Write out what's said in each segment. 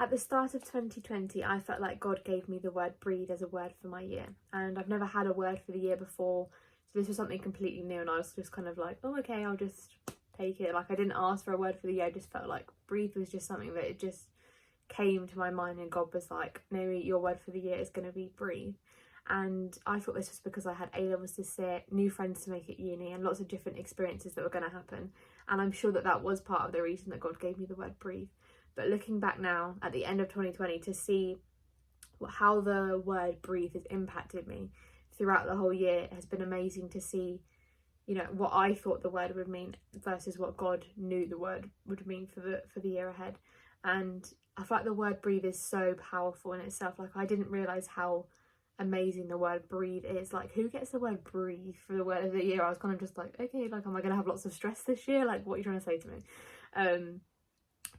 At the start of 2020, I felt like God gave me the word breathe as a word for my year. And I've never had a word for the year before. So this was something completely new, and I was just kind of like, oh, okay, I'll just take it. Like, I didn't ask for a word for the year. I just felt like breathe was just something that it just came to my mind, and God was like, Naomi, your word for the year is going to be breathe. And I thought this was because I had A-levels to sit, new friends to make at uni, and lots of different experiences that were going to happen. And I'm sure that that was part of the reason that God gave me the word breathe. But looking back now at the end of 2020 to see how the word breathe has impacted me throughout the whole year has been amazing to see, you know, what I thought the word would mean versus what God knew the word would mean for the year ahead. And I feel like the word breathe is so powerful in itself. Like, I didn't realise how amazing the word breathe is. Like, who gets the word breathe for the word of the year? I was kind of just like, okay, like, am I going to have lots of stress this year? Like, what are you trying to say to me?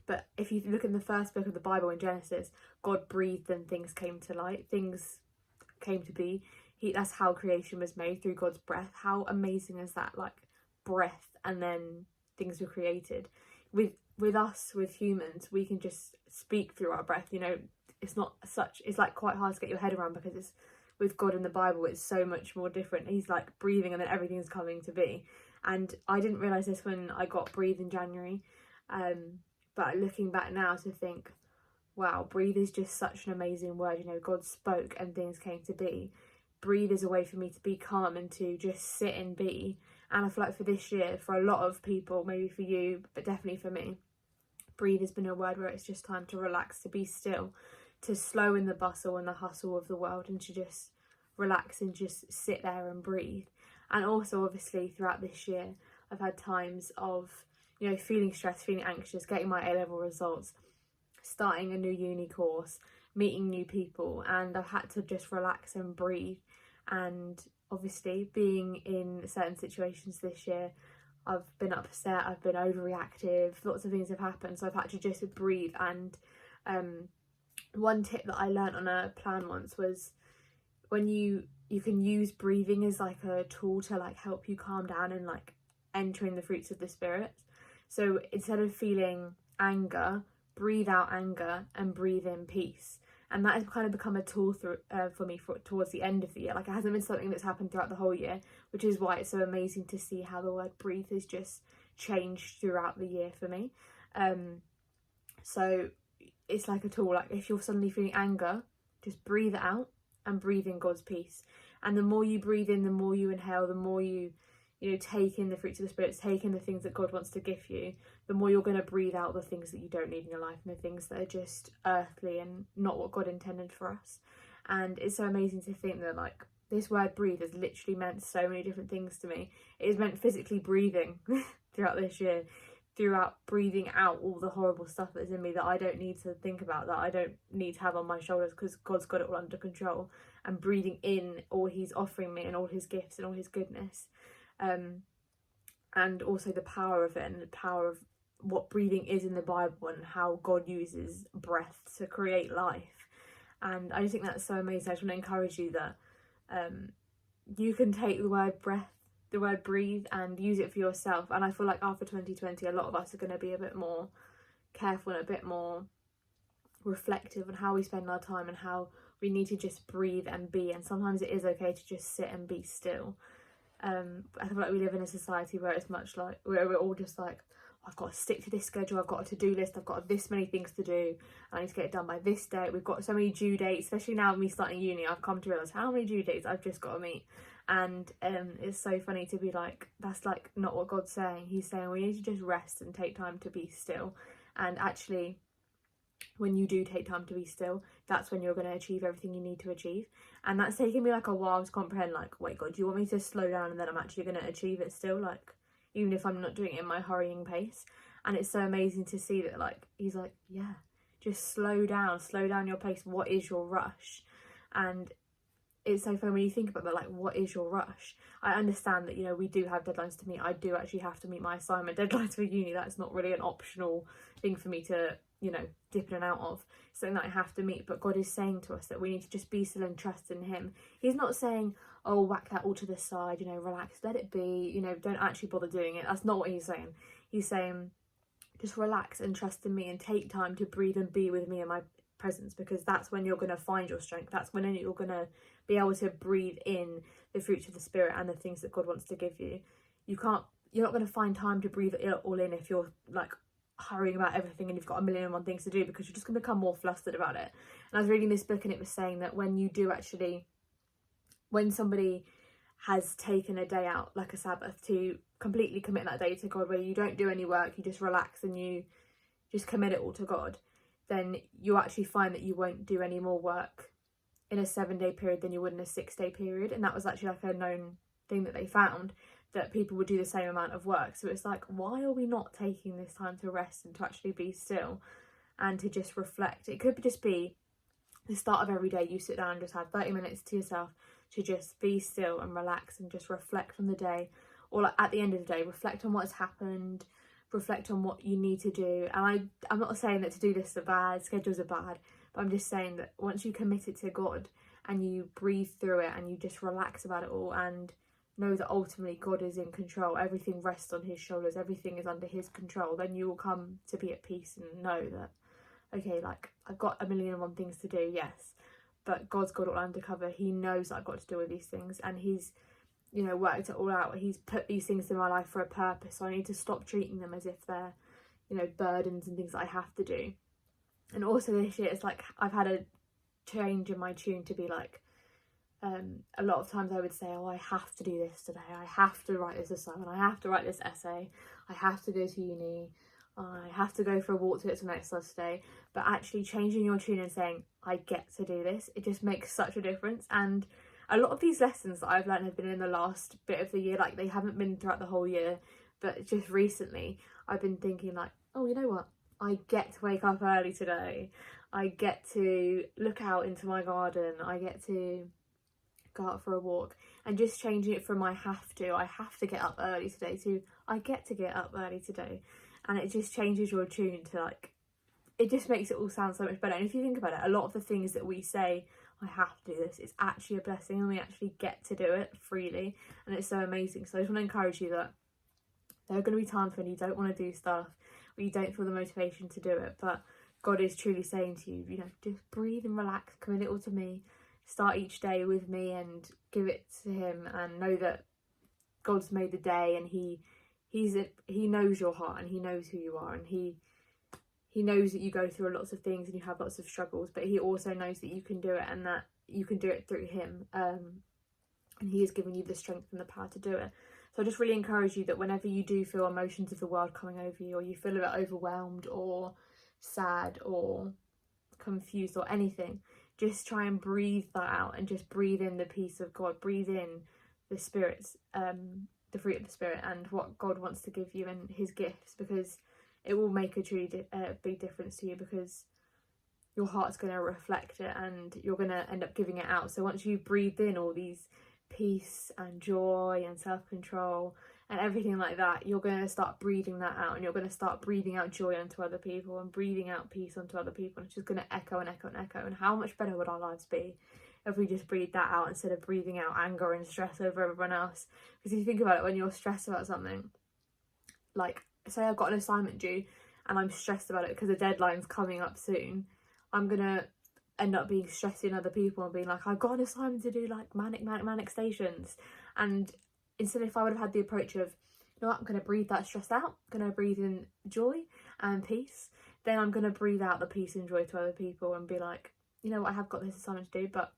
But if you look in the first book of the Bible in Genesis, God breathed and things came to light, things came to be. That's how creation was made, through God's breath. How amazing is that? Like, breath, and then things were created. With us, with humans, we can just speak through our breath. You know, it's like quite hard to get your head around, because it's with God in the Bible, it's so much more different. He's like breathing and then everything's coming to be. And I didn't realise this when I got breathe in January. But looking back now to think, wow, breathe is just such an amazing word. You know, God spoke and things came to be. Breathe is a way for me to be calm and to just sit and be. And I feel like for this year, for a lot of people, maybe for you, but definitely for me, breathe has been a word where it's just time to relax, to be still, to slow in the bustle and the hustle of the world, and to just relax and just sit there and breathe. And also, obviously, throughout this year, I've had times of, you know, feeling stressed, feeling anxious, getting my A-level results, starting a new uni course, meeting new people, and I've had to just relax and breathe. And obviously, being in certain situations this year, I've been upset, I've been overreactive, lots of things have happened, so I've had to just breathe. And one tip that I learned on a plan once was, when you can use breathing as like a tool to like help you calm down and like entering the fruits of the spirit. So instead of feeling anger, breathe out anger and breathe in peace. And that has kind of become a tool for me towards the end of the year. Like, it hasn't been something that's happened throughout the whole year, which is why it's so amazing to see how the word breathe has just changed throughout the year for me. So it's like a tool. Like, if you're suddenly feeling anger, just breathe it out and breathe in God's peace. And the more you breathe in, the more you inhale, the more you take in the fruits of the Spirit, take in the things that God wants to give you, the more you're going to breathe out the things that you don't need in your life, and the things that are just earthly and not what God intended for us. And it's so amazing to think that, like, this word breathe has literally meant so many different things to me. It has meant physically breathing throughout this year, throughout breathing out all the horrible stuff that's in me that I don't need to think about, that I don't need to have on my shoulders, because God's got it all under control, and breathing in all He's offering me and all His gifts and all His goodness. And also the power of it, and the power of what breathing is in the Bible, and how God uses breath to create life. And I just think that's so amazing. I just want to encourage you that you can take the word breath, the word breathe, and use it for yourself. And I feel like after 2020, a lot of us are going to be a bit more careful and a bit more reflective on how we spend our time, and how we need to just breathe and be. And sometimes it is okay to just sit and be still. I feel like we live in a society where it's much like, where we're all just like, I've got to stick to this schedule, I've got a to-do list, I've got this many things to do, I need to get it done by this date, we've got so many due dates. Especially now, me starting uni, I've come to realise how many due dates I've just got to meet. And it's so funny to be like, that's like not what God's saying. He's saying we need to just rest and take time to be still. And actually, when you do take time to be still, that's when you're going to achieve everything you need to achieve. And that's taken me like a while to comprehend, like, wait, God, do you want me to slow down and then I'm actually going to achieve it still, like, even if I'm not doing it in my hurrying pace? And it's so amazing to see that, like, He's like, yeah, just slow down your pace. What is your rush? And it's so funny when you think about that, like, what is your rush? I understand that, you know, we do have deadlines to meet. I do actually have to meet my assignment deadlines for uni. That's not really an optional thing for me to, you know, dip in and out of. It's something that I have to meet. But God is saying to us that we need to just be still and trust in Him. He's not saying, oh, whack that all to the side, you know, relax, let it be, you know, don't actually bother doing it. That's not what He's saying. He's saying, just relax and trust in me, and take time to breathe and be with me presence, because that's when you're going to find your strength. That's when you're going to be able to breathe in the fruits of the Spirit and the things that God wants to give you. You're not going to find time to breathe it all in if you're like hurrying about everything and you've got a million and one things to do, because you're just going to become more flustered about it. And I was reading this book and it was saying that when somebody has taken a day out, like a Sabbath, to completely commit that day to God, where you don't do any work, you just relax and you just commit it all to God, then you actually find that you won't do any more work in a 7-day period than you would in a 6-day period. And that was actually like a known thing that they found, that people would do the same amount of work. So it's like, why are we not taking this time to rest and to actually be still and to just reflect? It could just be the start of every day, you sit down and just have 30 minutes to yourself to just be still and relax and just reflect on the day, or like at the end of the day, reflect on what's happened, reflect on what you need to do. And I'm not saying that to do this are bad, schedules are bad, but I'm just saying that once you commit it to God and you breathe through it and you just relax about it all and know that ultimately God is in control, everything rests on his shoulders, everything is under his control, then you will come to be at peace and know that, okay, like I've got a million and one things to do, yes, but God's got it all under cover. He knows that I've got to deal with these things, and he's, you know, worked it all out. He's put these things in my life for a purpose, so I need to stop treating them as if they're, you know, burdens and things that I have to do. And also this year, it's like I've had a change in my tune to be like, a lot of times I would say, oh, I have to do this today, I have to write this assignment, I have to write this essay, I have to go to uni, I have to go for a walk to get some exercise today. But actually changing your tune and saying, I get to do this, it just makes such a difference. And a lot of these lessons that I've learned have been in the last bit of the year, like they haven't been throughout the whole year, but just recently I've been thinking like, oh, you know what, I get to wake up early today, I get to look out into my garden, I get to go out for a walk, and just changing it from I have to get up early today to I get to get up early today. And it just changes your tune to like, it just makes it all sound so much better. And if you think about it, a lot of the things that we say, I have to do this, it's actually a blessing, and we actually get to do it freely, and it's so amazing. So I just want to encourage you that there are going to be times when you don't want to do stuff, or you don't feel the motivation to do it, but God is truly saying to you, you know, just breathe and relax, commit it all to me, start each day with me and give it to him, and know that God's made the day, and he knows your heart, and he knows who you are, and he knows that you go through lots of things and you have lots of struggles, but he also knows that you can do it, and that you can do it through him, and he has given you the strength and the power to do it. So I just really encourage you that whenever you do feel emotions of the world coming over you, or you feel a bit overwhelmed or sad or confused or anything, just try and breathe that out, and just breathe in the peace of God, breathe in the Spirit's the fruit of the Spirit and what God wants to give you and his gifts, because it will make a truly big difference to you, because your heart's going to reflect it and you're going to end up giving it out. So once you've breathed in all these peace and joy and self-control and everything like that, you're going to start breathing that out, and you're going to start breathing out joy onto other people and breathing out peace onto other people, and it's just going to echo and echo and echo. And how much better would our lives be if we just breathe that out instead of breathing out anger and stress over everyone else? Because if you think about it, when you're stressed about something, like say I've got an assignment due and I'm stressed about it because the deadline's coming up soon, I'm gonna end up being stressing other people and being like, I've got an assignment to do, like manic stations. And instead, if I would have had the approach of, you know what, I'm gonna breathe that stress out, I'm gonna breathe in joy and peace, then I'm gonna breathe out the peace and joy to other people and be like, you know what, I have got this assignment to do, but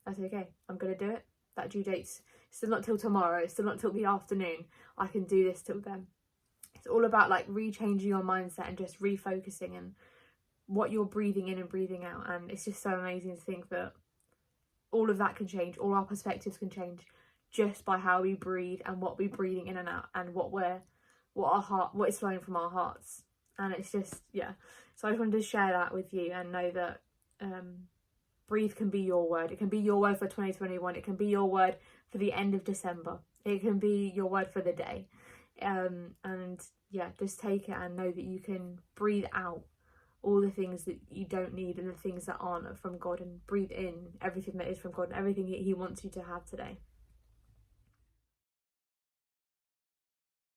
that's okay, I'm gonna do it. That due date's still not till tomorrow, it's still not till the afternoon, I can do this till then. It's all about like re-changing your mindset and just refocusing and what you're breathing in and breathing out. And it's just so amazing to think that all of that can change, all our perspectives can change just by how we breathe and what we're breathing in and out, and what is flowing from our hearts. And it's just, yeah, so I just wanted to share that with you and know that breathe can be your word. It can be your word for 2021. It can be your word for the end of December. It can be your word for the day. And yeah, just take it and know that you can breathe out all the things that you don't need and the things that aren't from God, and breathe in everything that is from God and everything he wants you to have today.